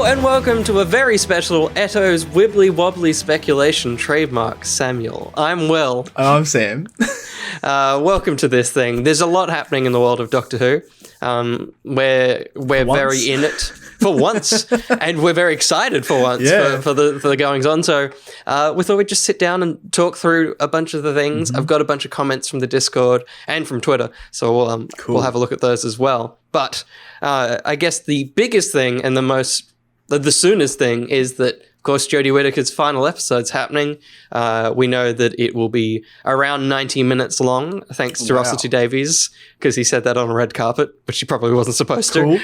and welcome to a very special ETTO's Wibbly Wobbly Speculation trademark, Samuel. I'm Will. I'm Sam. Welcome to this thing. There's a lot happening in the world of Doctor Who. We're very in it for once, and we're very excited for once for the goings on. So we thought we'd just sit down and talk through a bunch of the things. I've got a bunch of comments from the Discord and from Twitter, so we'll have a look at those as well. But I guess the biggest thing and the soonest thing is that, of course, Jodie Whittaker's final episode's happening. We know that it will be around 90 minutes long, thanks to Russell T Davies, because he said that on a red carpet, which he probably wasn't supposed to.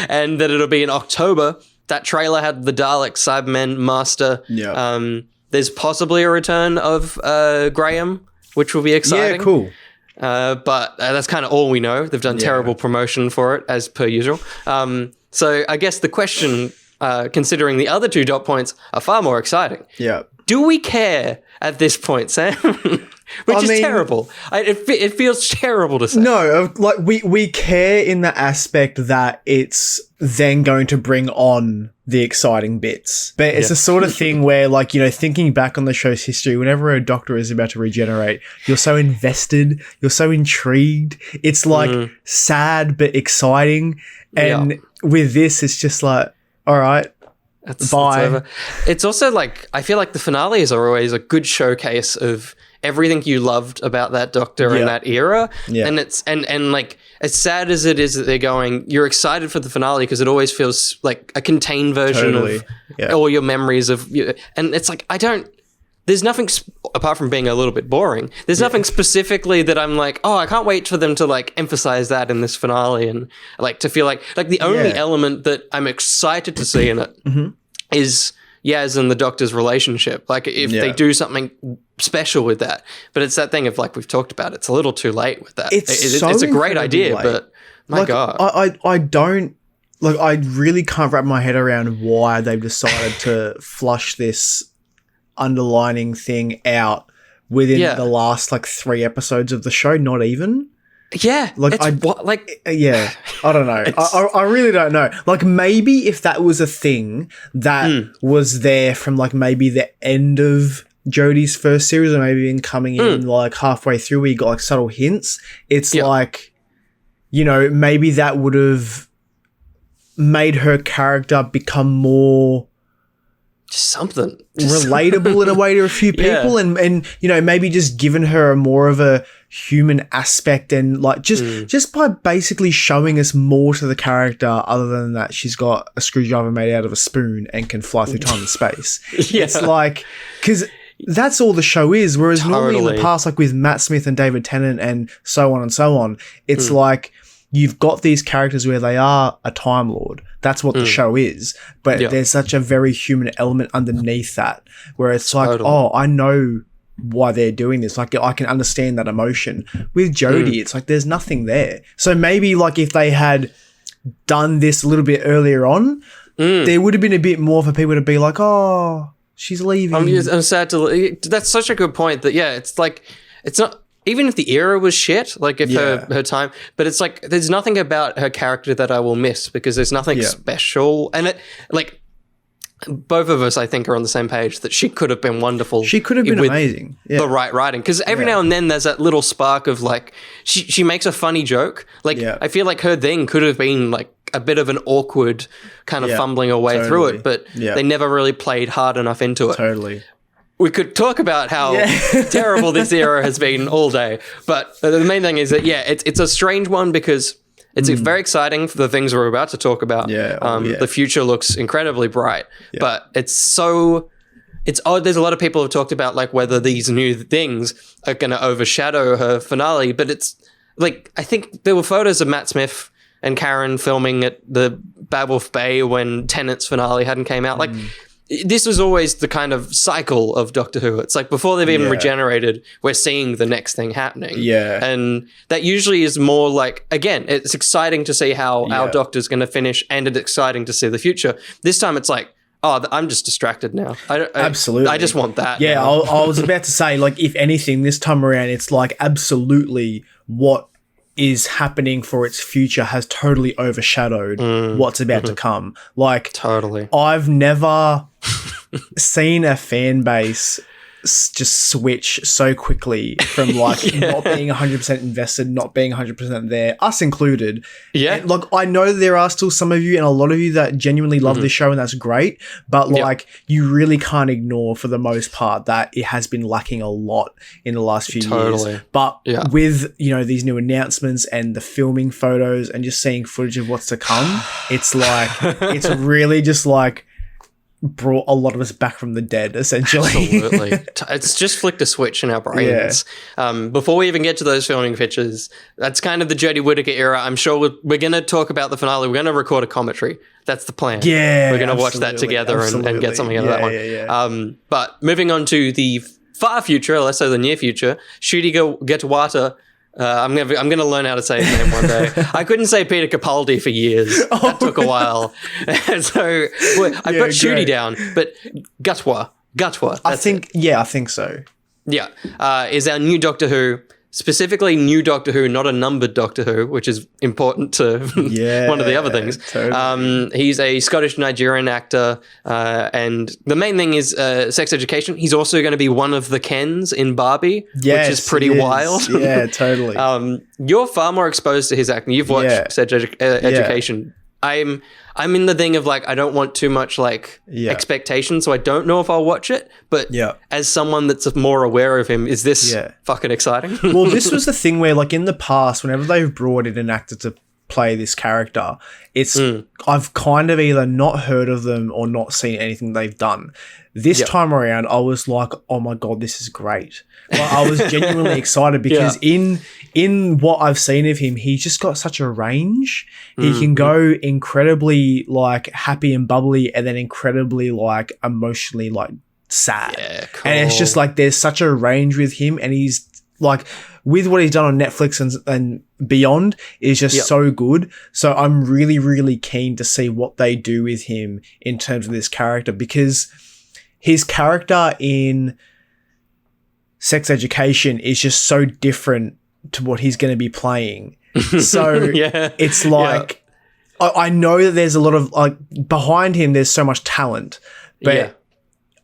And that it'll be in October. That trailer had the Dalek Cybermen Master. Yeah. There's possibly a return of Graham, which will be exciting. Yeah, cool. But that's kind of all we know. They've done terrible promotion for it, as per usual. So I guess the question, considering the other two dot points, are far more exciting. Yeah. Do we care at this point, Sam? Which is terrible. It feels terrible to say. No, like we care in the aspect that it's then going to bring on the exciting bits. But it's the sort of thing where, like, you know, thinking back on the show's history, whenever a Doctor is about to regenerate, you're so invested, you're so intrigued. It's like sad but exciting. And with this, it's just like, all right, bye. It's also like, I feel like the finales are always a good showcase of everything you loved about that Doctor in that era. Yeah. And it's and like, as sad as it is that they're going, you're excited for the finale because it always feels like a contained version of all your memories of you. And it's like, there's nothing apart from being a little bit boring. There's nothing specifically that I'm like, oh, I can't wait for them to like emphasize that in this finale, and like to feel like the only element that I'm excited to see in it is Yaz and the Doctor's relationship. Like if they do something special with that, but it's that thing of like we've talked about. It's a little too late with that. It's a great idea, but my God, I don't. Like, I really can't wrap my head around why they've decided to flush this underlining thing out within the last like 3 episodes of the show. Not even. Yeah, like I don't know. I really don't know. Like, maybe if that was a thing that was there from like maybe the end of Jodie's first series, or maybe even coming in like halfway through, where you got like subtle hints. It's like, you know, maybe that would have made her character become more something relatable in a way to a few people, and you know, maybe just given her more of a human aspect, and like just by basically showing us more to the character other than that she's got a screwdriver made out of a spoon and can fly through time and space. It's like, because that's all the show is, whereas normally in the past, like with Matt Smith and David Tennant and so on and so on, it's like you've got these characters where they are a Time Lord. That's what the show is. But there's such a very human element underneath that, where it's like, oh, I know why they're doing this. Like, I can understand that emotion. With Jodie, it's like there's nothing there. So maybe like if they had done this a little bit earlier on, there would have been a bit more for people to be like, oh, she's leaving. I'm sad to. That's such a good point. That it's like, it's not. Even if the era was shit, like if her time, but it's like there's nothing about her character that I will miss because there's nothing special. And it, like, both of us, I think, are on the same page that she could have been wonderful. She could have been amazing. The right writing. Because every now and then there's that little spark of like, she makes a funny joke. Like, I feel like her thing could have been like a bit of an awkward kind of fumbling her way through it, but they never really played hard enough into it. Totally. We could talk about how terrible this era has been all day, but the main thing is that, it's a strange one because it's very exciting for the things we're about to talk about. The future looks incredibly bright, but it's odd. There's a lot of people who have talked about like whether these new things are going to overshadow her finale, but it's like, I think there were photos of Matt Smith and Karen filming at the Babelf Bay when Tennant's finale hadn't came out. Like, this was always the kind of cycle of Doctor Who. It's like before they've even regenerated, we're seeing the next thing happening. Yeah. And that usually is more like, again, it's exciting to see how our Doctor's going to finish, and it's exciting to see the future. This time it's like, oh, I'm just distracted now. Absolutely. I just want that. Yeah, I was about to say, like, if anything, this time around, it's like absolutely what is happening for its future has totally overshadowed what's about to come. Like, totally. I've never seen a fan base just switch so quickly from like not being 100% invested, not being 100% there, us included. Yeah. And, like, I know there are still some of you and a lot of you that genuinely love this show, and that's great. But like, you really can't ignore for the most part that it has been lacking a lot in the last few years. But with, you know, these new announcements and the filming photos and just seeing footage of what's to come, it's like, it's really just like, brought a lot of us back from the dead, essentially. Absolutely. It's just flicked a switch in our brains. Before we even get to those filming pictures, that's kind of the Jodie Whittaker era. I'm sure we're going to talk about the finale. We're going to record a commentary. That's the plan. Yeah, we're going to watch that together and get something out of that one. But moving on to the far future, less so the near future, Ncuti Getawata. I'm gonna learn how to say his name one day. I couldn't say Peter Capaldi for years. That took a while. So I got Ncuti down, but Gatwa. I think so. Yeah, is our new Doctor Who. Specifically new Doctor Who, not a numbered Doctor Who, which is important to one of the other things. Totally. He's a Scottish-Nigerian actor, and the main thing is sex education. He's also going to be one of the Kens in Barbie, which is pretty wild. Yeah, totally. You're far more exposed to his acting. You've watched sex education. I'm in the thing of like, I don't want too much like expectation, so I don't know if I'll watch it. But as someone that's more aware of him, is this fucking exciting? Well, this was the thing where like in the past, whenever they've brought in an actor to play this character, it's I've kind of either not heard of them or not seen anything they've done. This time around, I was like, oh my God, this is great. Like, I was genuinely excited because in what I've seen of him, he's just got such a range. He can go incredibly like happy and bubbly and then incredibly like emotionally like sad. Yeah, cool. And it's just like there's such a range with him, and he's like with what he's done on Netflix and beyond is just so good. So I'm really, really keen to see what they do with him in terms of this character, because his character in Sex Education is just so different to what he's going to be playing. So it's like, I know that there's a lot of like behind him, there's so much talent, but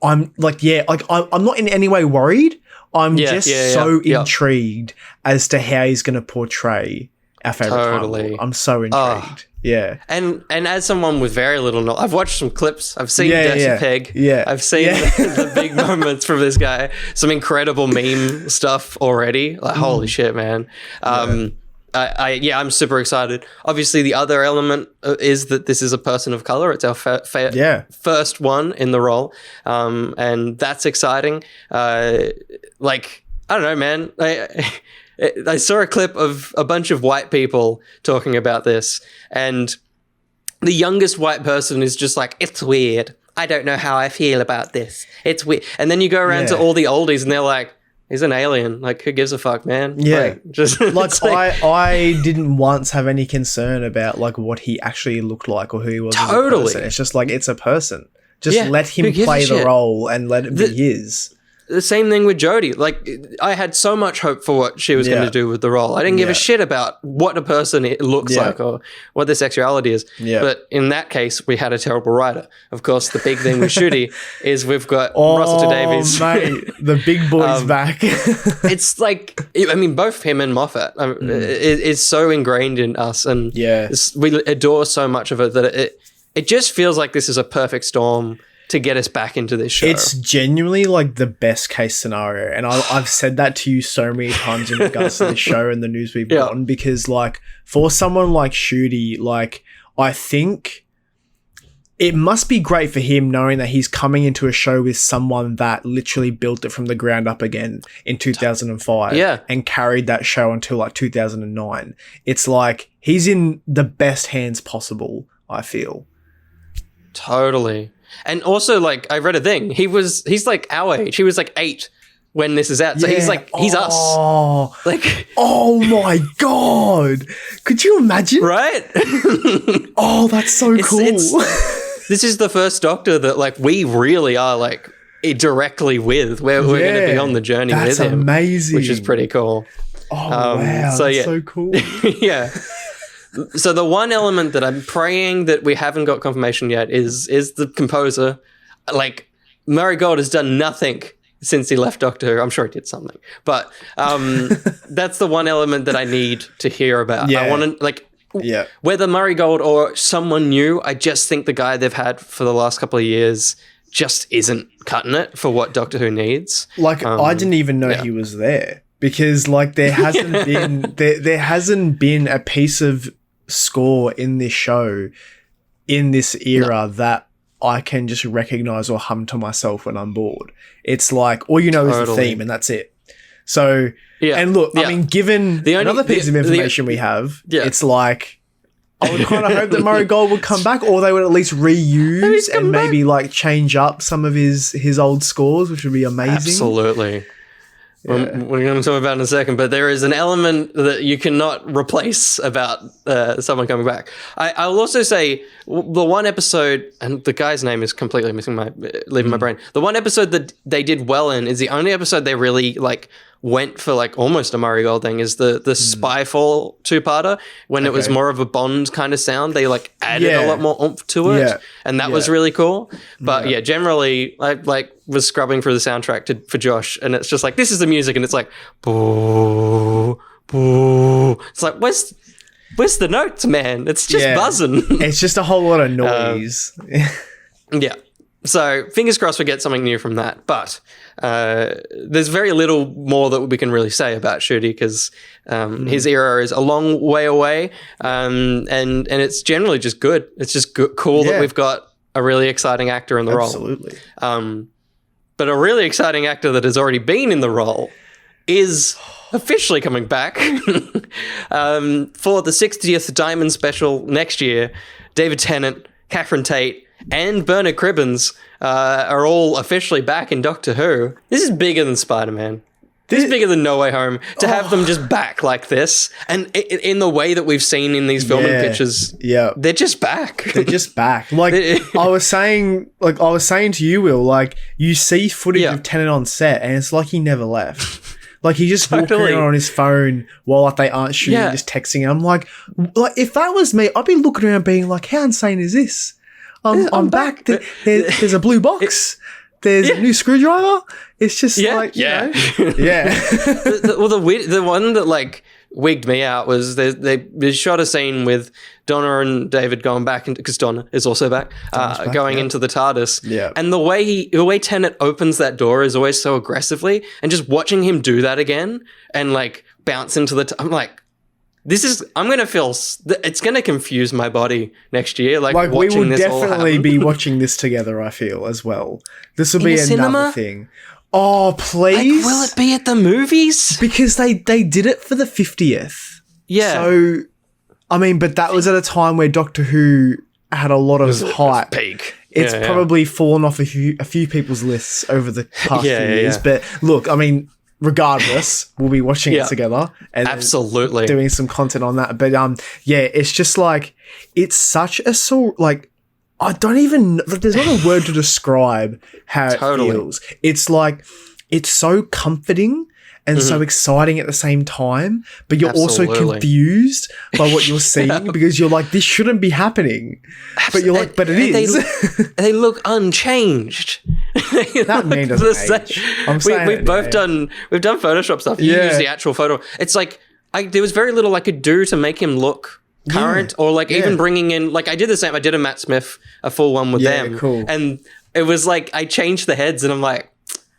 I'm like, I'm not in any way worried. I'm just so intrigued as to how he's going to portray our favorite Time Lord. I'm so intrigued. And as someone with very little knowledge, I've watched some clips. I've seen Dirty Peg. I've seen the big moments from this guy. Some incredible meme stuff already. Like, holy shit, man. I'm super excited. Obviously, the other element is that this is a person of color. It's our first one in the role, and that's exciting. Like, I don't know, man. I saw a clip of a bunch of white people talking about this, and the youngest white person is just like, it's weird. I don't know how I feel about this. It's weird. And then you go around to all the oldies, and they're like, he's an alien. Like, who gives a fuck, man? Yeah. Like, just like, I didn't once have any concern about like what he actually looked like or who he was. Totally. As a person. It's just like, it's a person. Just let him play the role and let it be his. The same thing with Jodie. Like, I had so much hope for what she was going to do with the role. I didn't give a shit about what a person it looks like or what their sexuality is. But in that case, we had a terrible writer. Of course, the big thing with Ncuti is we've got Russell T Davies. Mate, the big boy's back. It's like, I mean, both him and Moffat is so ingrained in us, and we adore so much of it that it just feels like this is a perfect storm to get us back into this show. It's genuinely like the best case scenario. And I've said that to you so many times in regards to the show and the news we've gotten, because like for someone like Ncuti, like I think it must be great for him knowing that he's coming into a show with someone that literally built it from the ground up again in 2005 and carried that show until like 2009. It's like he's in the best hands possible, I feel. Totally. And also, like, I read a thing. He's like our age. He was like 8 when this is out. So he's like, he's us. Like, oh my God. Could you imagine? Right? Oh, that's so cool. This is the first Doctor that, like, we really are, like, directly with. We're going to be on the journey with him. That's amazing. Which is pretty cool. Oh, wow. So, that's so cool. Yeah. So the one element that I'm praying that we haven't got confirmation yet is the composer. Like, Murray Gold has done nothing since he left Doctor Who. I'm sure he did something. But that's the one element that I need to hear about. Yeah. I want to, whether Murray Gold or someone new, I just think the guy they've had for the last couple of years just isn't cutting it for what Doctor Who needs. Like, I didn't even know he was there. Because, like, there hasn't been there hasn't been a piece of score in this show in this era that I can just recognize or hum to myself when I'm bored. It's like all you know is the theme, and that's it. So, and look, I mean, given another piece of information we have, it's like I would kind of hope that Murray Gold would come back, or they would at least reuse and maybe like change up some of his old scores, which would be amazing. Absolutely. We're going to talk about it in a second, but there is an element that you cannot replace about someone coming back. I'll also say the one episode, and the guy's name is completely leaving my brain. The one episode that they did well in is the only episode they really like went for like almost a Murray Gold thing, is the Spyfall two-parter, when it was more of a Bond kind of sound. They like added a lot more oomph to it, and that was really cool. But generally I like was scrubbing through the soundtrack for Josh, and it's just like, this is the music, and it's like boo, boo. It's like, where's the notes, man? It's just buzzing. It's just a whole lot of noise. So fingers crossed we get something new from that. But there's very little more that we can really say about Ncuti, because his era is a long way away, and it's generally just good. It's just cool that we've got a really exciting actor in the role. Absolutely. But a really exciting actor that has already been in the role is officially coming back for the 60th Diamond Special next year. David Tennant, Catherine Tate, and Bernard Cribbins are all officially back in Doctor Who. This is bigger than Spider-Man. This is bigger than No Way Home. To have them just back like this, and in the way that we've seen in these filming pictures, they're just back. They're just back. Like I was saying to you, Will, like you see footage of Tennant on set, and it's like he never left. Like he just walked around on his phone while like they aren't shooting, just texting. I'm like if that was me, I'd be looking around being like, how insane is this? I'm back. There's a blue box. There's a new screwdriver. It's just like, you know. The one that like wigged me out was they shot a scene with Donna and David going back because Donna is also back, going into the TARDIS. Yeah. And the way Tennant opens that door is always so aggressively, and just watching him do that again and like bounce into I'm like, I'm going to feel, it's going to confuse my body next year. Like we will this definitely be watching this together, I feel, as well. This will be another cinema? Thing. Oh, please. Like, will it be at the movies? Because they did it for the 50th. Yeah. So, I mean, but that was at a time where Doctor Who had a lot of hype. Peak. It's probably fallen off a few people's lists over the past few years. But look, I mean, regardless, we'll be watching it together and absolutely doing some content on that. But it's just like, it's such a like, I don't even, there's not a word to describe how it feels. It's like, it's so comforting and so exciting at the same time, but you're also confused by what you're seeing because you're like, this shouldn't be happening. But you're like, but it is. They look unchanged. That man doesn't age. I'm saying we've done Photoshop stuff. You use the actual photo. It's like, there was very little I could do to make him look current or like even bringing in, like I did the same. I did a Matt Smith, a full one with them. Cool. And it was like, I changed the heads and I'm like,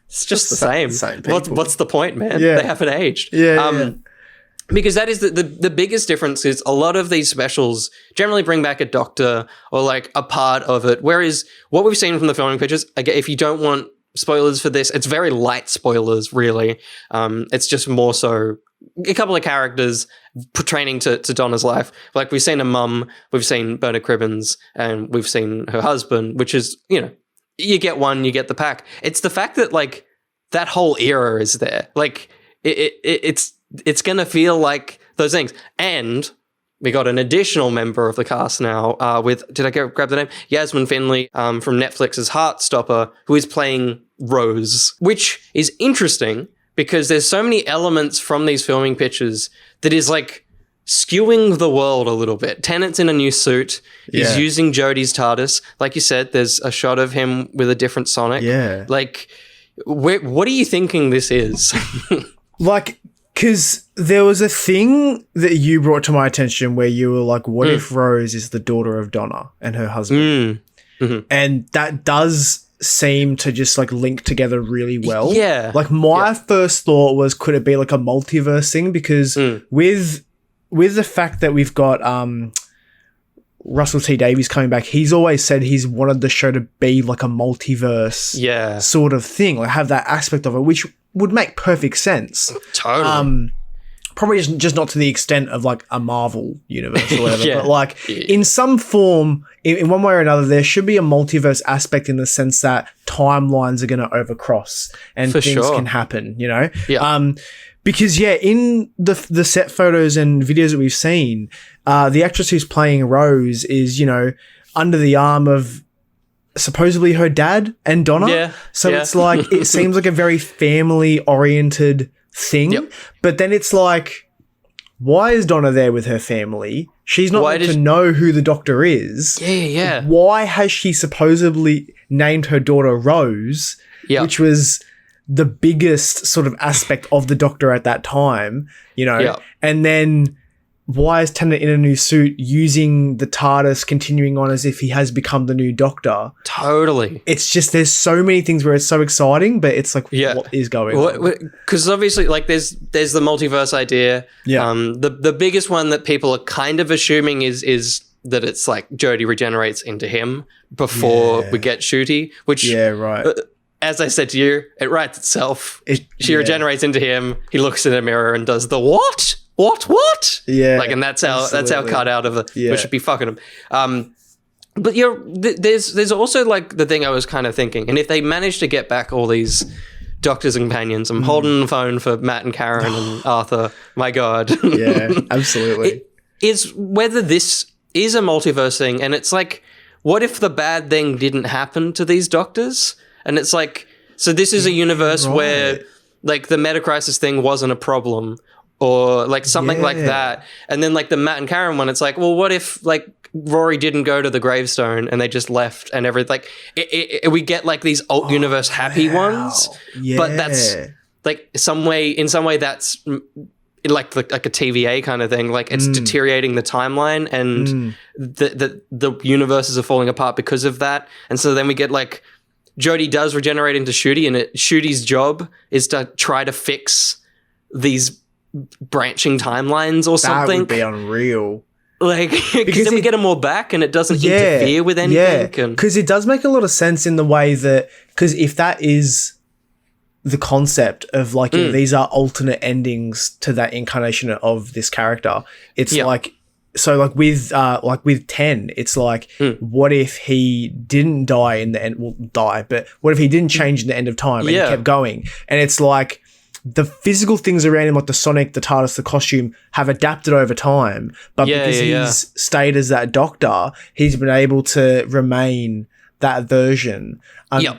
it's just the same. What's the point, man? They haven't aged. Because that is the biggest difference is a lot of these specials generally bring back a doctor or like a part of it. Whereas what we've seen from the filming pictures, again, if you don't want spoilers for this, it's very light spoilers, really. It's just more so a couple of characters pertaining to Donna's life. Like we've seen a mum, we've seen Bernard Cribbins, and we've seen her husband, which is, you know, you get one, you get the pack. It's the fact that like that whole era is there. Like it's going to feel like those things. And we got an additional member of the cast now with, did I grab the name? Yasmin Finley from Netflix's Heartstopper, who is playing Rose, which is interesting because there's so many elements from these filming pictures that is like skewing the world a little bit. Tennant's in a new suit. He's using Jodie's TARDIS. Like you said, there's a shot of him with a different Sonic. Yeah. Like, what are you thinking this is? Like, because there was a thing that you brought to my attention where you were like, what if Rose is the daughter of Donna and her husband? And that does seem to just like link together really well. Yeah. Like my first thought was, could it be like a multiverse thing? Because with the fact that we've got Russell T Davies coming back, he's always said he's wanted the show to be like a multiverse sort of thing, like have that aspect of it, which would make perfect sense. Totally. Probably just not to the extent of like a Marvel universe or whatever, but like in some form, in one way or another, there should be a multiverse aspect in the sense that timelines are going to overcross and things can happen, you know? Yeah. Because in the set photos and videos that we've seen, the actress who's playing Rose is, you know, under the arm of supposedly her dad and Donna. Yeah. So it's like, it seems like a very family oriented thing. Yep. But then it's like, why is Donna there with her family? She's not meant to know who the Doctor is. Yeah. Why has she supposedly named her daughter Rose, which was the biggest sort of aspect of the Doctor at that time, you know? Yeah. And then why is Tennant in a new suit using the TARDIS, continuing on as if he has become the new Doctor? Totally. It's just, there's so many things where it's so exciting, but it's like, what is going on? Because obviously, like, there's the multiverse idea. Yeah. The biggest one that people are kind of assuming is that it's like Jodie regenerates into him before we get Ncuti, which as I said to you, it writes itself. She regenerates into him. He looks in a mirror and does the what? What? Yeah. Like, and that's our cut out of it. Yeah. We should be fucking him. But there's also like the thing I was kind of thinking, and if they manage to get back all these Doctors and companions, I'm holding the phone for Matt and Karen and Arthur. My God. Yeah, absolutely. Is whether this is a multiverse thing, and it's like, what if the bad thing didn't happen to these Doctors? And it's like, so this is a universe where like the Metacrisis thing wasn't a problem, or like something like that. And then like the Matt and Karen one, it's like, well, what if like Rory didn't go to the gravestone and they just left and everything? Like we get like these alt universe happy ones, but that's like in some way that's like a TVA kind of thing. Like it's deteriorating the timeline, and the universes are falling apart because of that. And so then we get like, Jodie does regenerate into Ncuti, and Ncuti's job is to try to fix these branching timelines or something. That would be unreal. Like, because then we get them all back and it doesn't interfere with anything. Yeah, because it does make a lot of sense in the way that, because if that is the concept of like, you know, these are alternate endings to that incarnation of this character, it's like, so like with 10, it's like, what if he didn't die in the end? Well, die, but what if he didn't change in the end of time and he kept going? And it's like the physical things around him, like the Sonic, the TARDIS, the costume, have adapted over time. But because he's stayed as that Doctor, he's been able to remain that version.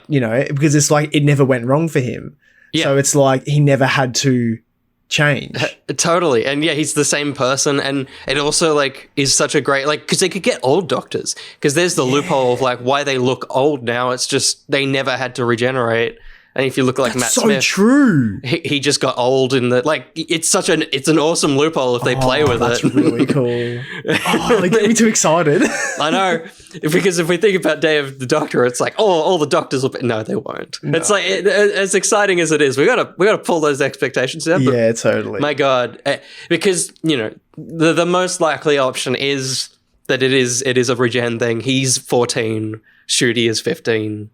You know, because it's like it never went wrong for him. So it's like he never had to change. Totally. And he's the same person, and it also like is such a great, like, because they could get old Doctors, because there's the loophole of like why they look old now. It's just they never had to regenerate. And if you look like Matt Smith, true. He just got old in the, like, it's an awesome loophole if they play with that's it. That's really cool. They get me too excited. I know, because if we think about Day of the Doctor, it's like, all the Doctors will be, no, they won't. No. It's like, as exciting as it is, we gotta pull those expectations down. Yeah, totally. My God, because, you know, the most likely option is that it is a regen thing. He's 14, Ncuti is 15.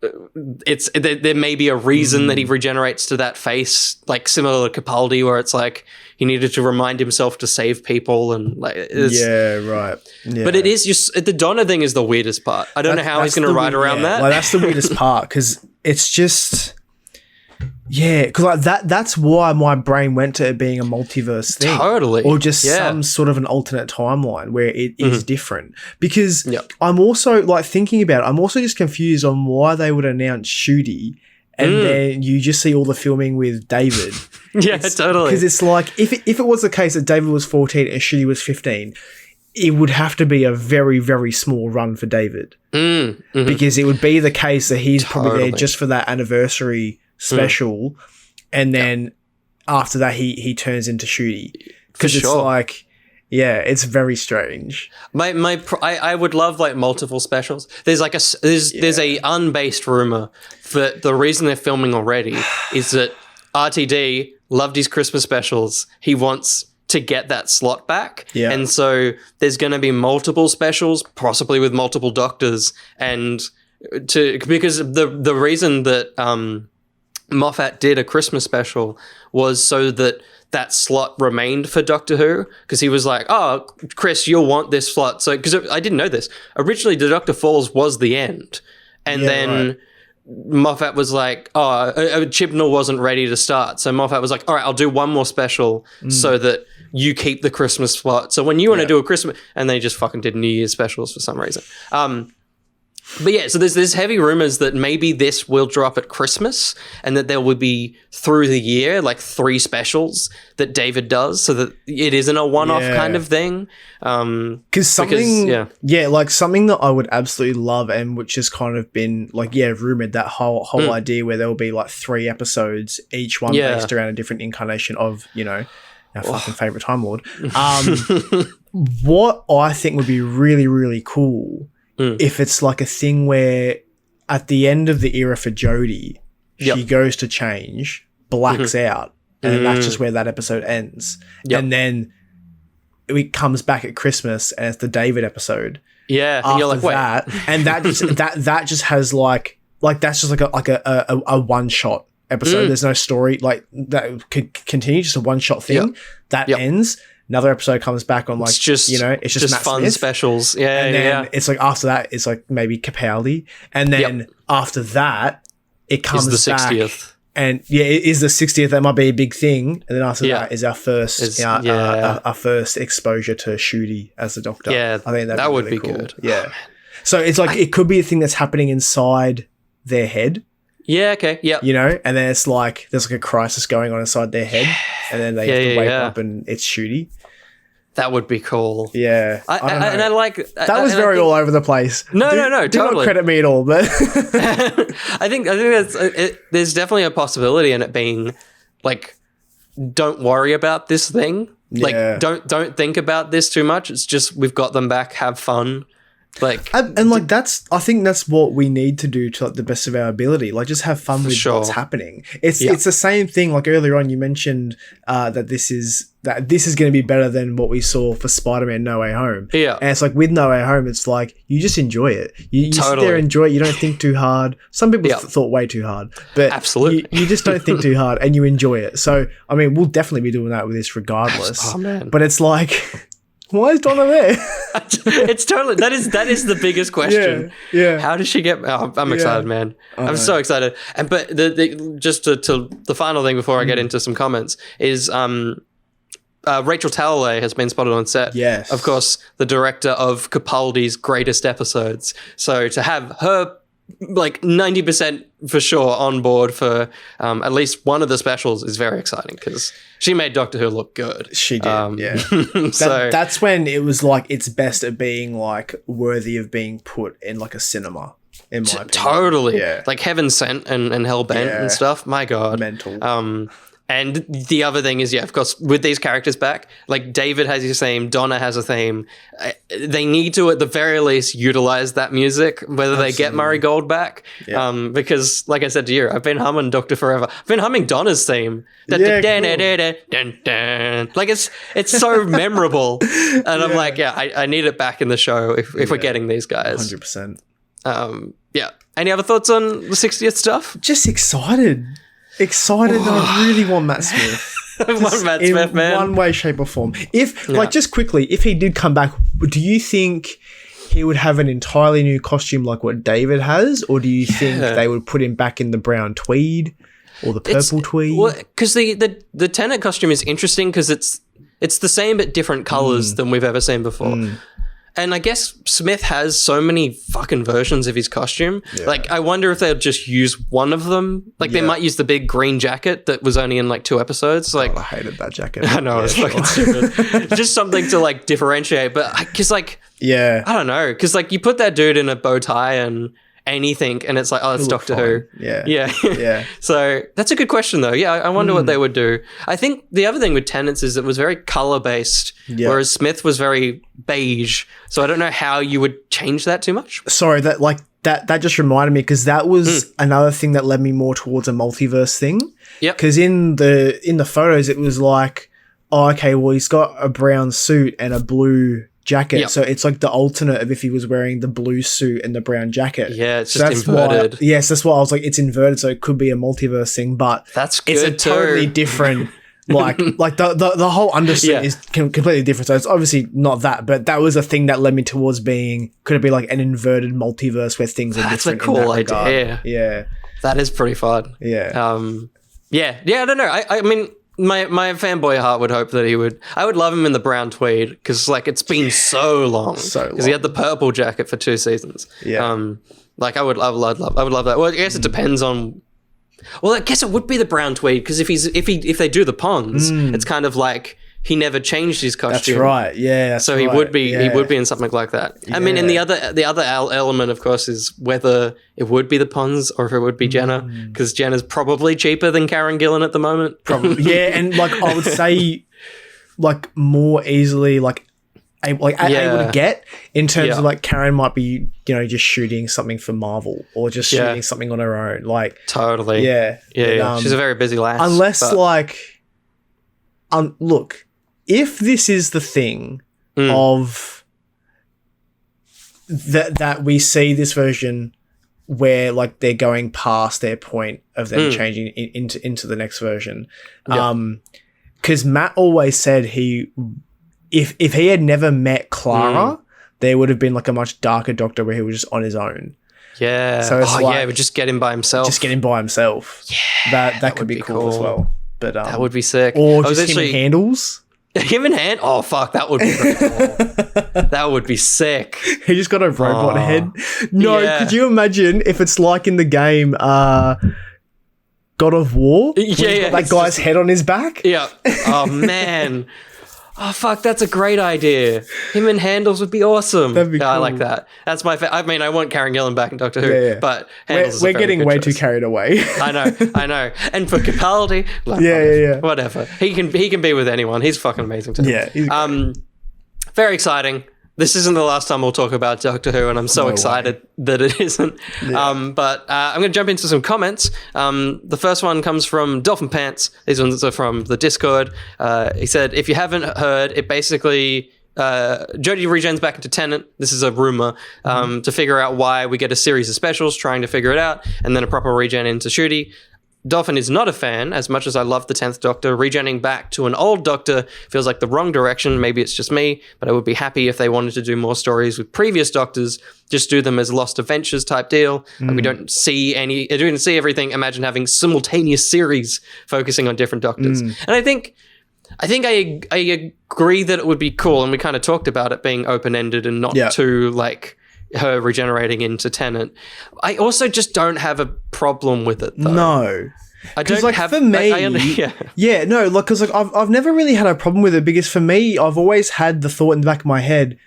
There may be a reason that he regenerates to that face, like similar to Capaldi, where it's like he needed to remind himself to save people, and like but it is just the Donna thing is the weirdest part. I don't know how he's going to ride around that. Like, that's the weirdest part, because it's just because like that's why my brain went to it being a multiverse thing, totally, or just some sort of an alternate timeline where it is different. Because I'm also like thinking about it, I'm also just confused on why they would announce Ncuti and then you just see all the filming with David. Yeah, totally. Because it's like, if it was the case that David was 14 and Ncuti was 15, it would have to be a very, very small run for David. Because it would be the case that he's probably there just for that anniversary special, and then after that he turns into Ncuti. Because it's like, yeah, it's very strange. I would love like multiple specials. There's like there's a unbased rumor that the reason they're filming already is that RTD loved his Christmas specials. He wants to get that slot back. Yeah. And so there's going to be multiple specials, possibly with multiple doctors, and because the reason that Moffat did a Christmas special was so that slot remained for Doctor Who, because he was like, oh, Chris, you'll want this slot. So, because I didn't know this. Originally, The Doctor Falls was the end. And then Moffat was like, oh, Chibnall wasn't ready to start. So Moffat was like, all right, I'll do one more special so that you keep the Christmas slot. So when you want to do a Christmas, and they just fucking did New Year's specials for some reason. But yeah, so there's heavy rumors that maybe this will drop at Christmas, and that there will be through the year like 3 specials that David does, so that it isn't a one-off kind of thing. Because something that I would absolutely love, and which has kind of been like rumored, that whole idea where there will be like 3 episodes, each one based around a different incarnation of our fucking favorite Time Lord. What I think would be really, really cool. If it's like a thing where at the end of the era for Jodie, she goes to change, blacks out, and that's just where that episode ends. And then it comes back at Christmas and it's the David episode. Yeah, and you're like, wait. And that just has like that's just like a one shot episode. There's no story like that could continue, just a one shot thing that ends. Another episode comes back on like, it's just Matt fun Smith. Specials. Yeah. And then it's like after that, it's like maybe Capaldi. And then after that, it comes the back. 60th. And it is the 60th. That might be a big thing. And then after that is our first, our first exposure to Ncuti as the Doctor. Yeah. I think that would really be cool. good. Yeah. So it's like, it could be a thing that's happening inside their head. Yeah, okay, yeah. And then it's like, there's like a crisis going on inside their head, and then they have to wake up and it's Ncuti. That would be cool. Yeah. I don't know. And I like... That was very all over the place. No, totally. Do not credit me at all, but... I think that's... there's definitely a possibility in it being, like, don't worry about this thing. Like, don't think about this too much. It's just, we've got them back, have fun. Like, and like I think that's what we need to do to like the best of our ability. Like, just have fun with what's happening. It's the same thing. Like earlier on, you mentioned that this is going to be better than what we saw for Spider-Man: No Way Home. Yeah, and it's like with No Way Home, it's like you just enjoy it. You sit there and enjoy it. You don't think too hard. Some people thought way too hard, but absolutely, you just don't think too hard and you enjoy it. So I mean, we'll definitely be doing that with this regardless. Oh man, but it's like. Why is Donna there? It's totally that is the biggest question. Yeah. How does she get? Oh, I'm excited, man. I'm so excited. And but just to the final thing before I get into some comments is Rachel Talalay has been spotted on set. Yes, of course, the director of Capaldi's greatest episodes. So to have her like 90% for sure on board for at least one of the specials is very exciting, because she made Doctor Who look good. She did, So that's when it was like its best at being like worthy of being put in like a cinema, in my opinion. Totally. Like Heaven Sent and Hellbent and stuff. My God. Mental. And the other thing is, of course, with these characters back, like David has his theme, Donna has a theme. They need to, at the very least, utilize that music, whether they get Murray Gold back. Yeah. Because, like I said to you, I've been humming Doctor forever. I've been humming Donna's theme. Like it's so memorable. And I'm like, I need it back in the show if we're getting these guys. 100%. Any other thoughts on the 60th stuff? Just excited. I really want Matt Smith. Matt Smith, man. In one way, shape, or form. Just quickly, if he did come back, do you think he would have an entirely new costume like what David has? Or do you think they would put him back in the brown tweed or the purple tweed? Well, because the Tennant costume is interesting because it's the same but different colours than we've ever seen before. And I guess Smith has so many fucking versions of his costume. Yeah. Like, I wonder if they'll just use one of them. Like, they might use the big green jacket that was only in like 2 episodes. Like, I hated that jacket. I know, it's fucking stupid. Just something to like differentiate. But because like, I don't know. Because like, you put that dude in a bow tie and anything, and it's like, oh, it's Doctor Who. Yeah. So that's a good question, though. Yeah, I wonder what they would do. I think the other thing with Tennant's is it was very color based, whereas Smith was very beige. So I don't know how you would change that too much. Sorry, that just reminded me, because that was another thing that led me more towards a multiverse thing. Yep. Because in the photos, it was like, oh, okay, well, he's got a brown suit and a blue jacket, so it's like the alternate of if he was wearing the blue suit and the brown jacket. Yeah, it's just inverted. That's why I was like, it's inverted, so it could be a multiverse thing, but that's good, it's a totally different like the whole undersuit is completely different, so it's obviously not that, but that was a thing that led me towards being, could it be like an inverted multiverse where things are different? That's a cool idea. Yeah, that is pretty fun. Yeah. I don't know. I mean, my fanboy heart would hope that I would love him in the brown tweed, because like it's been so long. Because he had the purple jacket for 2 seasons. Yeah. Like I would love that. Well, I guess it depends on. Well, I guess it would be the brown tweed, because if they do the Ponds, it's kind of like he never changed his costume. That's right. Yeah. So he would be in something like that. Yeah. I mean, and the other element, of course, is whether it would be the Ponds or if it would be Jenna, because Jenna's probably cheaper than Karen Gillan at the moment. Probably. Yeah, and like I would say, like more easily able to get, in terms of like Karen might be, just shooting something for Marvel or just shooting something on her own. Like totally. Yeah. She's a very busy lass. Unless look, if this is the thing of that we see this version where like they're going past their point of them changing into the next version, because Matt always said if he had never met Clara, there would have been like a much darker Doctor where he was just on his own. Yeah. So it's it would just get him by himself. Yeah. That could be cool as well. But that would be sick. Or just him and Handles. Him in hand? Oh, fuck. That would be pretty cool. That would be sick. He just got a robot head. No, could you imagine if it's like in the game God of War? Yeah. That guy's head on his back? Yeah. Oh, man. Oh, fuck. That's a great idea. Him and Handles would be awesome. That'd be cool. I like that. That's my I mean, I want Karen Gillan back in Doctor Who, but Handles we're getting way too carried away. I know. And for Capaldi, whatever. He can be with anyone. He's fucking amazing too. Yeah. Very exciting. This isn't the last time we'll talk about Doctor Who, and I'm so excited that it isn't. Yeah. But I'm going to jump into some comments. The first one comes from Dolphin Pants. These ones are from the Discord. He said, if you haven't heard, it basically... Jodie regens back into Tennant. This is a rumor to figure out why we get a series of specials, trying to figure it out, and then a proper regen into Ncuti. Dolphin is not a fan. As much as I love the 10th Doctor, regenning back to an old Doctor feels like the wrong direction. Maybe it's just me, but I would be happy if they wanted to do more stories with previous Doctors. Just do them as Lost Adventures type deal. Like we don't see everything. Imagine having simultaneous series focusing on different Doctors. And I think I agree that it would be cool, and we kind of talked about it being open-ended and not too like her regenerating into Tennant. I also just don't have a problem with it, though. No. I don't like, have... For me... because like, I've never really had a problem with it, because for me, I've always had the thought in the back of my head,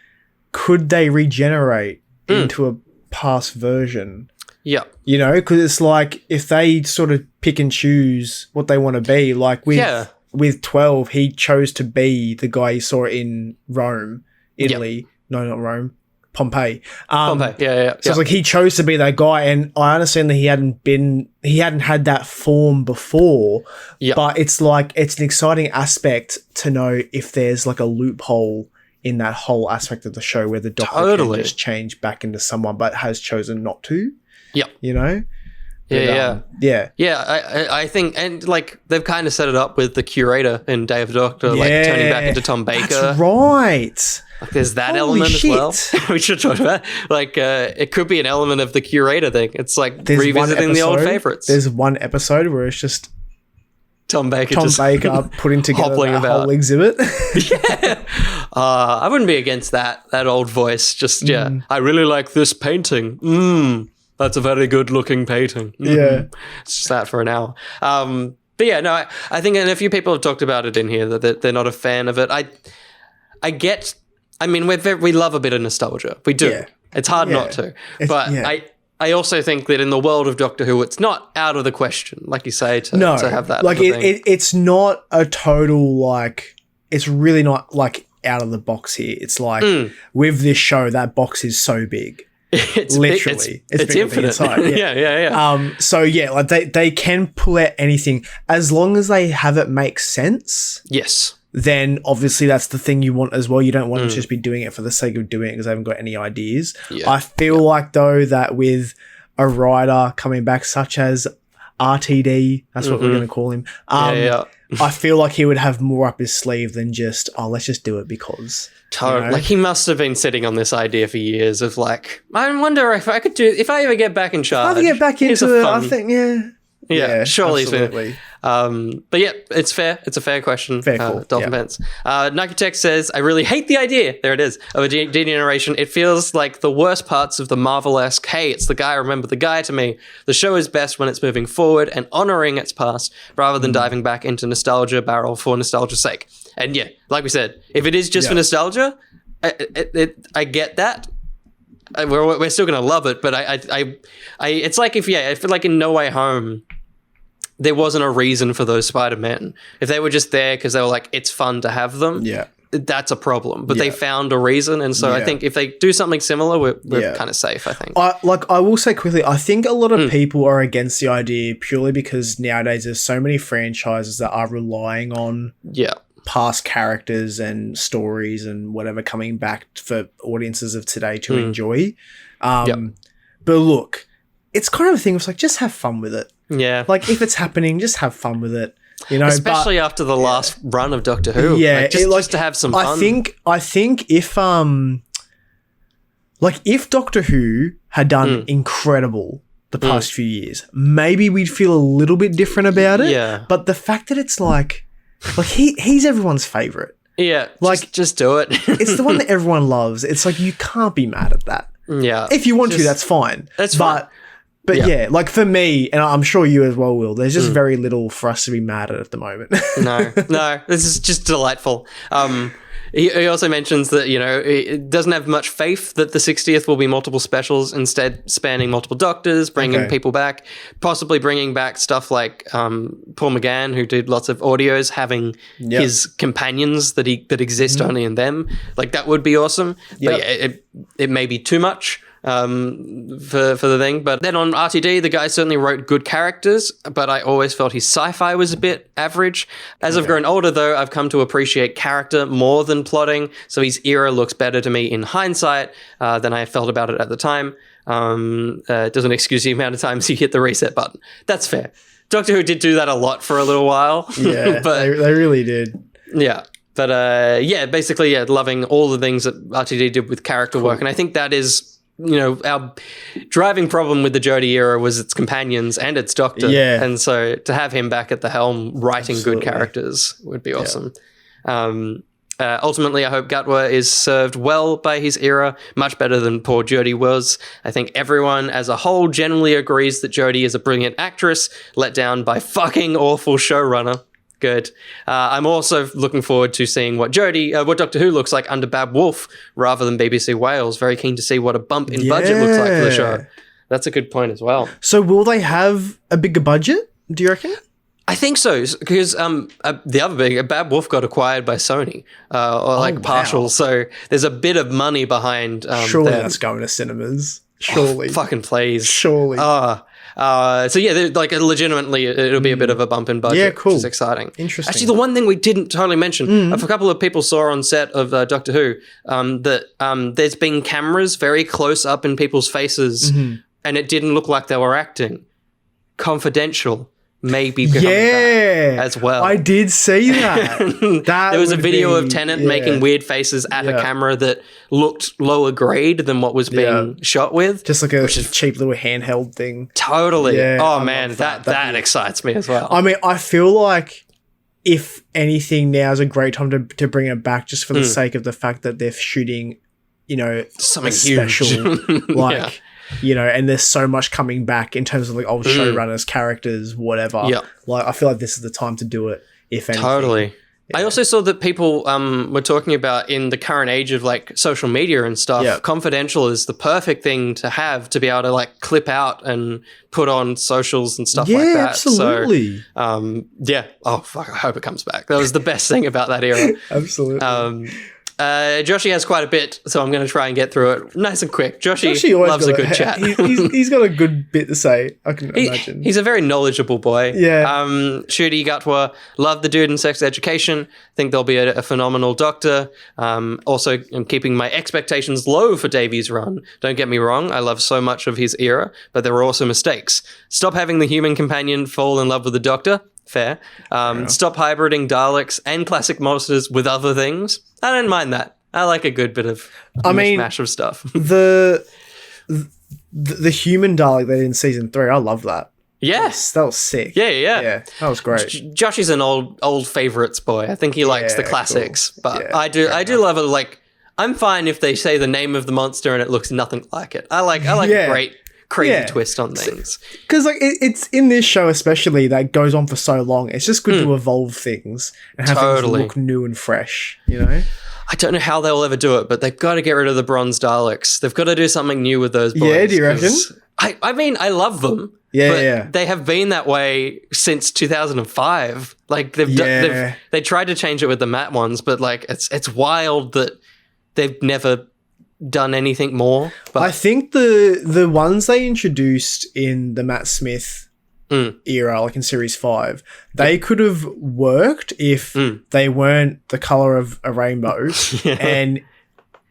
could they regenerate into a past version? Yeah. Because it's like, if they sort of pick and choose what they want to be, like with 12, he chose to be the guy you saw in Rome, Italy. Yep. No, not Rome. Pompeii. So it's like he chose to be that guy, and I understand that he hadn't had that form before, but it's like, it's an exciting aspect to know if there's like a loophole in that whole aspect of the show where the Doctor can just change back into someone but has chosen not to. Yep. I think, and like they've kind of set it up with the curator in Day of the Doctor, like turning back into Tom Baker. That's right. Like there's that element as well. We should talk about. Like it could be an element of the curator thing. It's like revisiting the old favorites. There's one episode where it's just Tom Baker putting together that whole exhibit. Yeah. I wouldn't be against that old voice. Just, I really like this painting. That's a very good looking painting. Yeah. It's just that for an hour. But yeah, no, I think, and a few people have talked about it in here, that they're not a fan of it. I mean, we love a bit of nostalgia. We do. Yeah. It's hard not to. But I also think that in the world of Doctor Who, it's not out of the question, like you say, to have that. Like it's not a total, like, it's really not like out of the box here. It's like with this show, that box is so big. It's literally it's infinite. Yeah. So yeah, like they can pull out anything as long as they have it make sense. Yes. Then obviously that's the thing you want as well. You don't want them to just be doing it for the sake of doing it because they haven't got any ideas. Yeah. I feel like though that with a writer coming back such as RTD, that's what we're going to call him. I feel like he would have more up his sleeve than just, let's just do it because. Totally. You know? Like he must have been sitting on this idea for years of like, I wonder if I ever get back in charge. If I get back into it, I think, Yeah, surely. Absolutely. But yeah, it's fair. It's a fair question. Fair call. Dolphin Pence. Ncuti says, I really hate the idea. There it is. Of a degeneration. It feels like the worst parts of the Marvel-esque, hey, it's the guy, remember the guy to me. The show is best when it's moving forward and honoring its past rather than diving back into nostalgia barrel for nostalgia's sake. And yeah, like we said, if it is just for nostalgia, I get that. We're still going to love it, but it's like I feel like in No Way Home, there wasn't a reason for those Spider-Men. If they were just there because they were like, it's fun to have them, that's a problem. But they found a reason. And so I think if they do something similar, we're kind of safe, I think. I will say quickly, I think a lot of people are against the idea purely because nowadays there's so many franchises that are relying on past characters and stories and whatever coming back for audiences of today to enjoy. But look, it's kind of a thing of like, just have fun with it. Yeah. Like, if it's happening, just have fun with it. You know, especially after the last run of Doctor Who. Yeah. Like, just to have some fun. I think if Doctor Who had done incredible the past few years, maybe we'd feel a little bit different about it. Yeah. But the fact that it's like he's everyone's favorite. Yeah. Like, just do it. It's the one that everyone loves. It's like, you can't be mad at that. Yeah. If you want to, that's fine. That's fine. But yeah, like for me, and I'm sure you as well, Will, there's just very little for us to be mad at the moment. No, this is just delightful. He also mentions that, you know, it doesn't have much faith that the 60th will be multiple specials, instead spanning multiple doctors, bringing people back, possibly bringing back stuff like Paul McGann, who did lots of audios, having his companions that exist only in them. Like, that would be awesome. But yeah, it may be too much for the thing. But then on RTD, the guy certainly wrote good characters, but I always felt his sci-fi was a bit average. As I've grown older, though, I've come to appreciate character more than plotting, so his era looks better to me in hindsight than I felt about it at the time. It doesn't excuse the amount of times you hit the reset button. That's fair. Doctor Who did do that a lot for a little while. Yeah, but they really did. Yeah. But basically, loving all the things that RTD did with character work. And I think that is, you know, our driving problem with the Jodie era was its companions and its Doctor. Yeah. And so to have him back at the helm writing good characters would be awesome. Ultimately, I hope Gatwa is served well by his era, much better than poor Jodie was. I think everyone as a whole generally agrees that Jodie is a brilliant actress, let down by fucking awful showrunner. Good. I'm also looking forward to seeing what Doctor Who looks like under Bab Wolf rather than BBC Wales. Very keen to see what a bump in budget looks like for the show. That's a good point as well. So will they have a bigger budget, do you reckon? I think so, because the other big, Bab Wolf got acquired by Sony, partial. Wow. So there's a bit of money behind. Surely that's going to cinemas. Surely. Oh, fucking please. Surely. So yeah, like legitimately, it'll be a bit of a bump in budget. Yeah, cool. Which is exciting. Interesting. Actually, the one thing we didn't totally mention, a couple of people saw on set of Doctor Who, that there's been cameras very close up in people's faces, and it didn't look like they were acting. Confidential. Maybe coming back as well. I did see that. There was a video of Tennant making weird faces at a camera that looked lower grade than what was being shot with. Just like a cheap little handheld thing. Totally. Yeah, oh man, that excites me as well. I mean, I feel like if anything, now is a great time to bring it back, just for the sake of the fact that they're shooting, something special, huge. like, and there's so much coming back in terms of like old showrunners, characters, whatever. Yeah. Like, I feel like this is the time to do it, if anything. Totally. Yeah. I also saw that people were talking about, in the current age of like social media and stuff, confidential is the perfect thing to have, to be able to like clip out and put on socials and stuff like that. Yeah, absolutely. So, oh fuck, I hope it comes back. That was the best thing about that era. Absolutely. Joshy has quite a bit, so I'm going to try and get through it nice and quick. Joshy loves a good chat. He's got a good bit to say, I can imagine. He's a very knowledgeable boy. Yeah. Ncuti, Dcotor, love the dude in Sex Education. Think there'll be a phenomenal Doctor. Also, I'm keeping my expectations low for Davies' run. Don't get me wrong, I love so much of his era, but there were also mistakes. Stop having the human companion fall in love with the Doctor. Fair. Stop hybriding Daleks and classic monsters with other things. I don't mind that. I like a good bit of mishmash of stuff. The human Dalek they did in season 3, I love that. Yes. That was sick. Yeah. That was great. Josh is an old favorites boy. I think he likes the classics. Cool. But I do love it. Like, I'm fine if they say the name of the monster and it looks nothing like it. I like a great crazy twist on things. Because like it's in this show especially that goes on for so long. It's just good to evolve things and have things look new and fresh, I don't know how they'll ever do it, but they've got to get rid of the bronze Daleks. They've got to do something new with those boys. Yeah, do you reckon? I mean, I love them. But they have been that way since 2005. Like they tried to change it with the matte ones, but like it's wild that they've never done anything more. But I think the ones they introduced in the Matt Smith era, like in series 5, they could have worked if they weren't the color of a rainbow and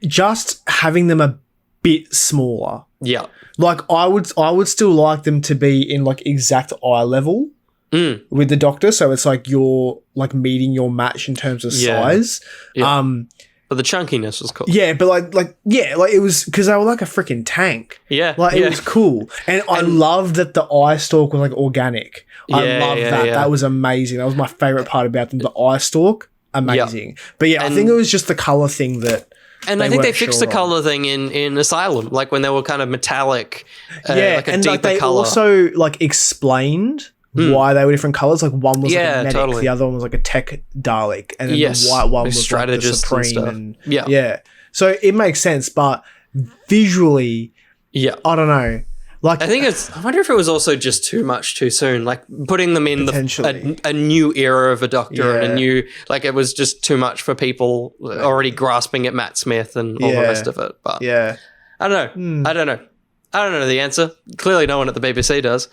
just having them a bit smaller. Yeah. Like I would still like them to be in like exact eye level with the Doctor, so it's like you're like meeting your match in terms of size. Yeah. But the chunkiness was cool. Yeah, but like it was because they were like a freaking tank. Yeah, it was cool, and I loved that the eye stalk was like organic. I loved that. Yeah. That was amazing. That was my favorite part about them. The eye stalk, amazing. Yeah. But I think it was just the color thing that. And I think they fixed the color thing in Asylum, like when they were kind of metallic. Like a and deeper like they color. also like explained why they were different colors. Like one was like a medic, the other one was like a tech Dalek, and then the white one was like the Supreme. And so it makes sense, but visually, I don't know. Like I wonder if it was also just too much too soon. Like putting them in a new era of a Doctor and a new, like it was just too much for people already grasping at Matt Smith and all the rest of it. But I don't know. I don't know the answer. Clearly, no one at the BBC does.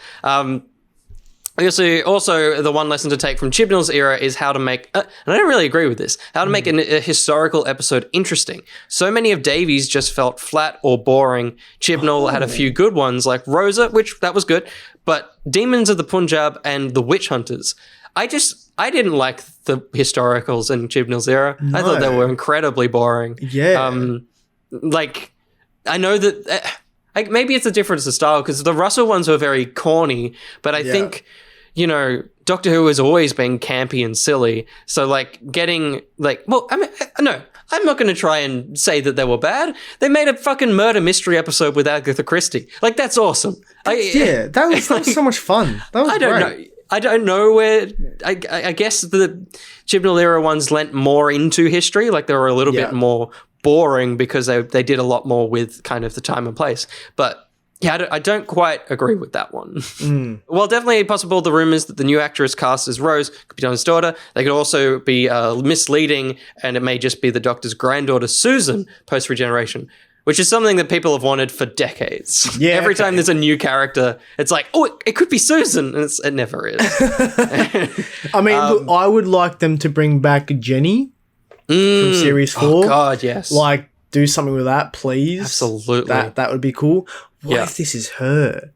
Also, the one lesson to take from Chibnall's era is how to make, and I don't really agree with this, how to make a historical episode interesting. So many of Davies just felt flat or boring. Chibnall had a few good ones like Rosa, which that was good, but Demons of the Punjab and The Witch Hunters. I didn't like the historicals in Chibnall's era. No. I thought they were incredibly boring. Yeah. I know that maybe it's a difference of style because the Russell ones were very corny, but I think, Doctor Who has always been campy and silly. So getting no, I'm not going to try and say that they were bad. They made a fucking murder mystery episode with Agatha Christie. Like, that's awesome. That was so much fun. That was great. I don't know where. I guess the Chibnall era ones lent more into history. Like they were a little bit more boring because they did a lot more with kind of the time and place. But yeah, I don't quite agree with that one. Well, definitely possible the rumors that the new actress cast as Rose could be Donna's daughter. They could also be misleading, and it may just be the Doctor's granddaughter Susan post regeneration, which is something that people have wanted for decades. Yeah, every time there's a new character, it's like, oh, it could be Susan, and it never is. I mean, look, I would like them to bring back Jenny from series 4. Oh God, yes. Like, do something with that, please. Absolutely. That would be cool. What if this is her?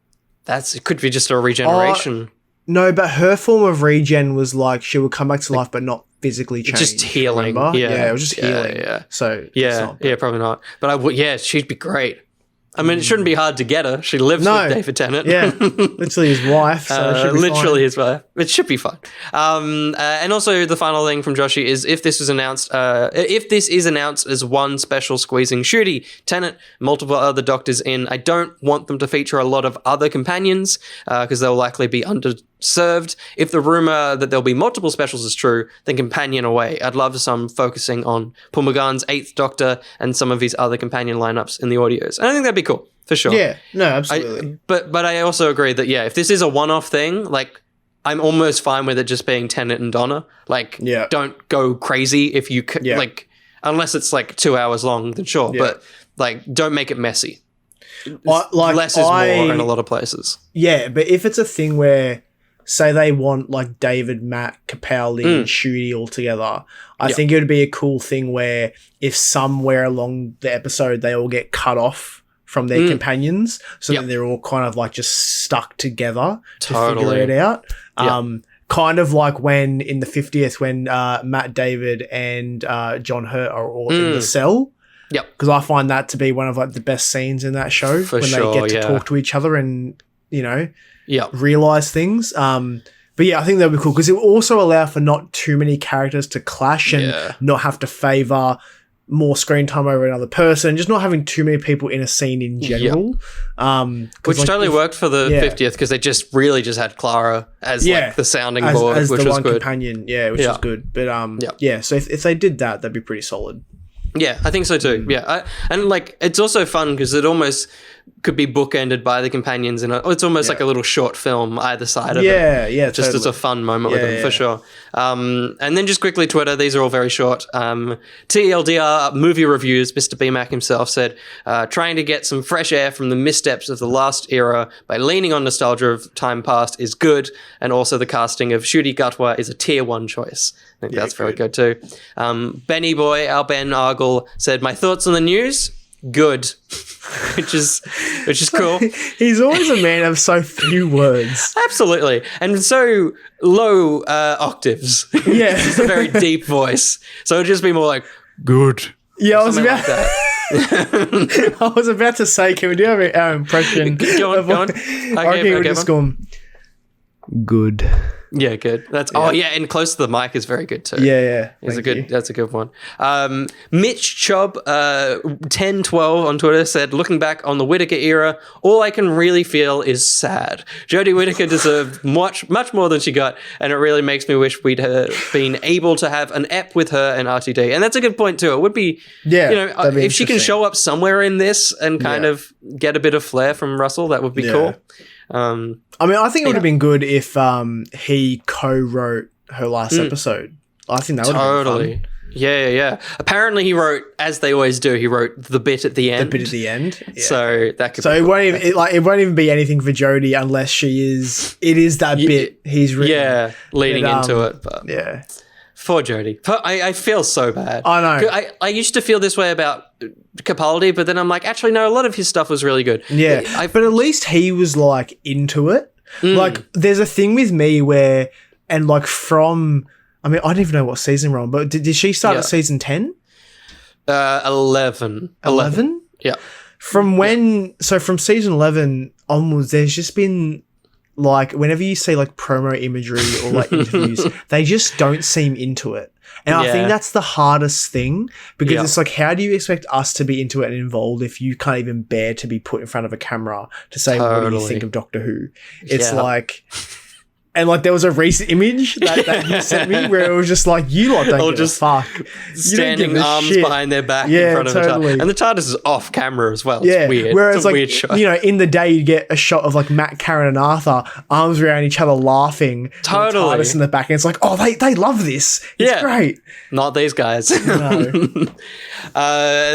It could be just a regeneration. No, but her form of regen was like she would come back to life, but not physically change. Just healing. Remember? Yeah, it was just healing. Yeah. So probably not. But she'd be great. I mean, it shouldn't be hard to get her. She lives with David Tennant. Yeah, literally his wife. So it should be literally fine. his wife. It should be fun. And also the final thing from Joshi is if this is announced as one special squeezing Ncuti, Tennant, multiple other doctors in, I don't want them to feature a lot of other companions because they'll likely be underserved. If the rumor that there'll be multiple specials is true, then companion away. I'd love some focusing on Paul McGann's 8th Doctor and some of his other companion lineups in the audios. And I think that'd be cool, for sure. Yeah, no, absolutely. But I also agree that, if this is a one-off thing, like, I'm almost fine with it just being Tennant and Donna. Like, don't go crazy if you, like, unless it's, like, 2 hours long, then sure. Yeah. But, like, don't make it messy. Less is more in a lot of places. Yeah, but if it's a thing where, say they want, like, David, Matt, Capaldi, and Ncuti all together, I think it would be a cool thing where if somewhere along the episode they all get cut off from their companions, so then they're all kind of, like, just stuck together to figure it out. Kind of like when in the 50th when Matt, David, and John Hurt are all in the cell. Yep. Because I find that to be one of, like, the best scenes in that show when they get to talk to each other and, realize things. But yeah, I think that would be cool because it will also allow for not too many characters to clash and not have to favor more screen time over another person, just not having too many people in a scene in general. Which totally worked for the 50th because they just really just had Clara as like the sounding board, as which the was one good. Companion, which was good. But so if they did that, that'd be pretty solid. Yeah, I think so too. Yeah, and like it's also fun because it almost could be bookended by the companions, and it's almost like a little short film either side of it. Yeah, just as a fun moment with them for sure. And then just quickly, Twitter. These are all very short. TLDR movie reviews. Mr. BMAC himself said, trying to get some fresh air from the missteps of the last era by leaning on nostalgia of time past is good, and also the casting of Ncuti Gatwa is a tier 1 choice. I think that's very good too. Benny Boy, our Ben Argle, said, my thoughts on the news? Good. which is cool. He's always a man of so few words. Absolutely. And so low octaves. Yeah. It's just a very deep voice. So it'd just be more like, good. Yeah, I was about that. I was about to say, can we do our impression? Go on. Okay, we're just going, good. Yeah, good. That's and close to the mic is very good too. Yeah. That's a good one. Mitch Chubb 1012 on Twitter said, looking back on the Whittaker era, all I can really feel is sad. Jodie Whittaker deserved much more than she got, and it really makes me wish we'd been able to have an ep with her and RTD. And that's a good point too. It would be if she can show up somewhere in this and kind of get a bit of flair from Russell, that would be cool. I mean, I think it would have been good if he co-wrote her last episode. I think that would have been fun. Yeah. Apparently he wrote, as they always do, he wrote the bit at the end. Yeah. So that could be cool. it won't even be anything for Jodie unless it is that bit he's written. Yeah, leading into it. But yeah. For Jodie. I feel so bad. I know. I used to feel this way about Capaldi, but then I'm like, actually, no, a lot of his stuff was really good. Yeah. But at least he was, like, into it. Like, there's a thing with me where, and, like, I don't even know what season we're on, but did she start at season 10? 11. 11? Yeah. From season 11 onwards, there's just been... like, whenever you see, like, promo imagery or, like, interviews, they just don't seem into it. And I think that's the hardest thing because it's like, how do you expect us to be into it and involved if you can't even bear to be put in front of a camera to say, what do you think of Doctor Who? It's like... And, like, there was a recent image that you sent me where it was just like, you lot don't give a fuck. Standing arms behind their back in front of the TARDIS. And the TARDIS is off camera as well. It's weird. Whereas, it's a like, weird shot. In the day, you get a shot of, like, Matt, Karen, and Arthur, arms around each other laughing. Totally. And the TARDIS in the back. And it's like, oh, they love this. It's great. Not these guys. No.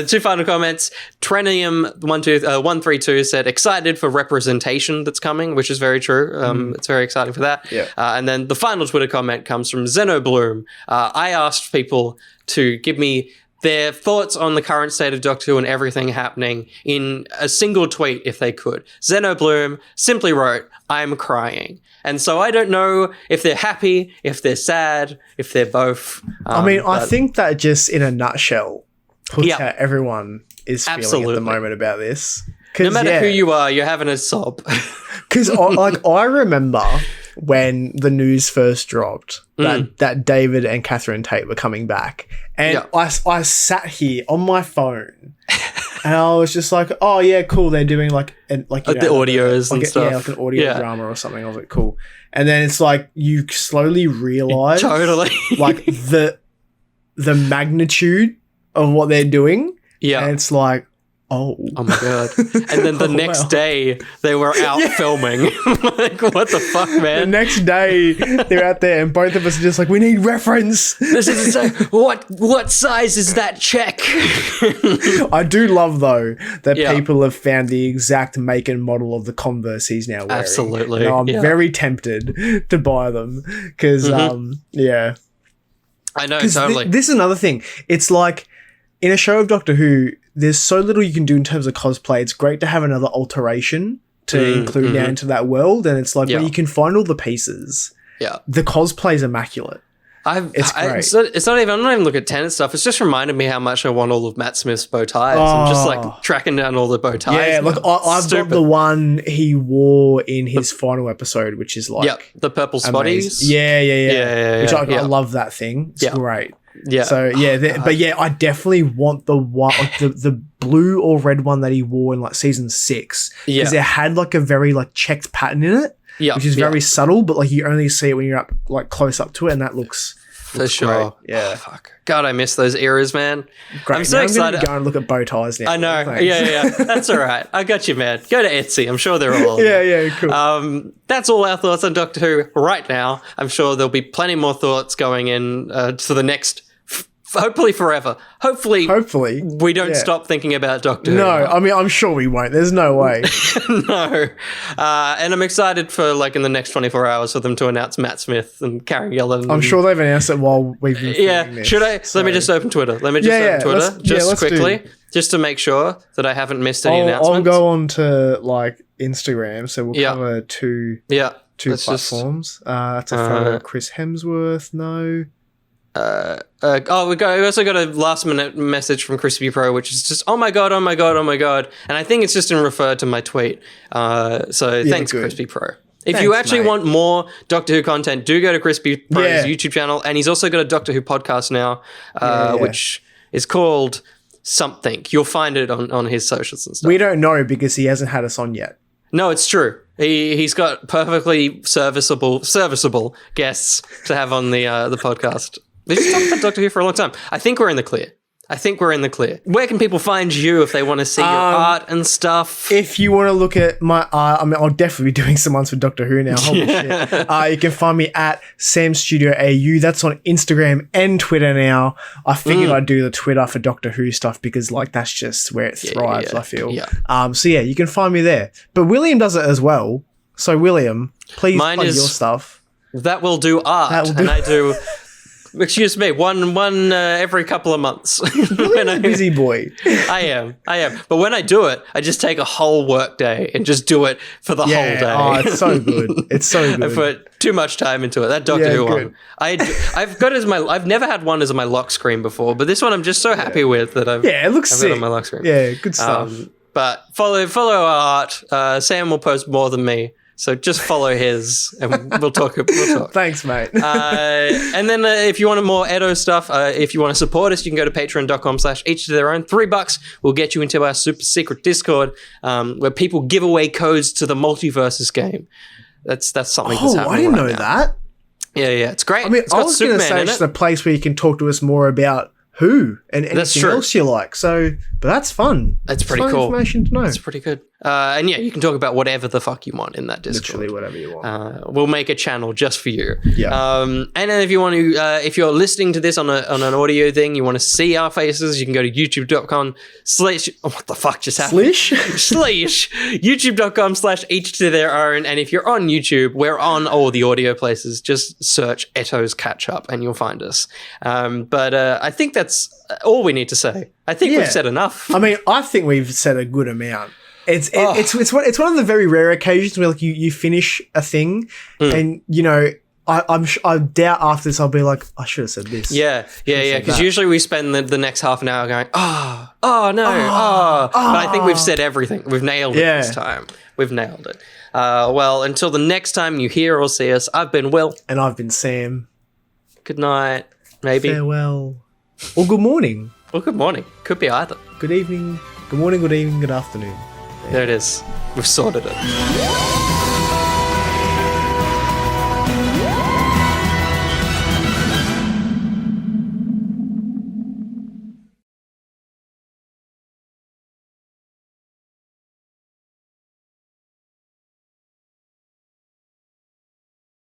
2 final comments. Trenium132 said, excited for representation that's coming, which is very true. It's very exciting for that. Yeah. And then the final Twitter comment comes from Xenobloom. I asked people to give me their thoughts on the current state of Doctor Who and everything happening in a single tweet if they could. Xenobloom simply wrote, I'm crying. And so I don't know if they're happy, if they're sad, if they're both. I think that just in a nutshell puts how everyone is feeling at the moment about this. No matter who you are, you're having a sob. Because I remember when the news first dropped that David and Catherine Tate were coming back, and I sat here on my phone, and I was just like, "Oh yeah, cool." They're doing the audios and stuff, like an audio drama or something. I was like, "Cool," and then it's like you slowly realize like the magnitude of what they're doing, and it's like. Oh my God. And then the next day they were out filming. Like, what the fuck, man? The next day they're out there and both of us are just like, we need reference. This is what size is that check? I do love though that people have found the exact make and model of the Converse he's now wearing. Absolutely. I'm very tempted to buy them because I know, totally. This is another thing. It's like in a show of Doctor Who, there's so little you can do in terms of cosplay. It's great to have another alteration to include now into that world. And it's like when you can find all the pieces, the cosplay is immaculate. It's great. I'm not even looking at Tennant stuff. It's just reminded me how much I want all of Matt Smith's bow ties. I'm just like tracking down all the bow ties. Yeah, like I've got the one he wore in his final episode, which is like the purple spotties. Yeah. Which I love that thing. It's great. Yeah. So I definitely want the one, like the blue or red one that he wore in like season 6. Because it had like a very like checked pattern in it. Yeah. Which is very subtle, but like you only see it when you're up like close up to it, and that looks for sure. Great. Yeah. Oh, fuck. God, I miss those eras, man. Great. I'm so excited. I'm go and look at bow ties now. I know. Thanks. Yeah. That's all right. I got you, man. Go to Etsy. I'm sure they're all. Cool. That's all our thoughts on Doctor Who right now. I'm sure there'll be plenty more thoughts going in to the next. Hopefully forever. Hopefully we don't stop thinking about Doctor Who. No, I mean, I'm sure we won't. There's no way. No. And I'm excited for, like, in the next 24 hours for them to announce Matt Smith and Karen Gillan. I'm sure they've announced it while we've been filming this. Should I? So let me just open Twitter. Let me just open Twitter just quickly, just to make sure that I haven't missed any announcements. I'll go on to, like, Instagram, so we'll cover two platforms. That's a photo of Chris Hemsworth. No. We also got a last minute message from Crispy Pro, which is just oh my god, and I think it's just in refer to my tweet. Thanks, good. Crispy Pro. If you actually want more Doctor Who content, do go to Crispy Pro's YouTube channel, and he's also got a Doctor Who podcast now, which is called something. You'll find it on his socials and stuff. We don't know because he hasn't had us on yet. No, it's true. He's got perfectly serviceable guests to have on the podcast. We've talked about Doctor Who for a long time. I think we're in the clear. Where can people find you if they want to see your art and stuff? If you want to look at my art, I mean, I'll definitely be doing some ones for Doctor Who now. Holy shit. You can find me at Sam Studio AU. That's on Instagram and Twitter now. I figured I'd do the Twitter for Doctor Who stuff because, like, that's just where it thrives, I feel. Yeah. So, you can find me there. But William does it as well. So, William, please plug your stuff. That will do art. And I do... Excuse me, one every couple of months. When I'm a busy boy. I am. But when I do it, I just take a whole work day and just do it for the whole day. Oh, it's so good. I put too much time into it. That Doctor Who one. I've never had one as my lock screen before, but this one I'm just so happy with that it looks sick. It on my lock screen. Yeah, good stuff. But follow our art. Sam will post more than me. So just follow his, and we'll talk. Thanks, mate. And then if you want more ETTO stuff, if you want to support us, you can go to patreon.com/each to their own. $3 will get you into our super secret Discord, where people give away codes to the Multiverses game. That's something that's happening. I didn't know now. that. Yeah, it's great. I mean, I was going to say it's a place where you can talk to us more about Who and anything else you like. So, but that's fun. That's pretty cool. Information to know. It's pretty good. And you can talk about whatever the fuck you want in that Discord. Literally whatever you want. We'll make a channel just for you. Yeah. And then if you want to, if you're listening to this on an audio thing, you want to see our faces, you can go to youtube.com/ what the fuck just happened? Slash youtube.com/each to their own. And if you're on YouTube, we're on all the audio places. Just search ETTO's Catch Up and you'll find us. But I think that's all we need to say. I think we've said enough. I mean, I think we've said a good amount. It's one of the very rare occasions where like you finish a thing and I doubt after this I'll be like, I should have said this. Yeah. Because usually we spend the next half an hour going, but I think we've said everything. We've nailed it this time. We've nailed it. Well, until the next time you hear or see us, I've been Will. And I've been Sam. Good night. Maybe. Farewell. Or good morning. Or good morning. Could be either. Good evening. Good morning, good evening, good afternoon. There it is. We've sorted it.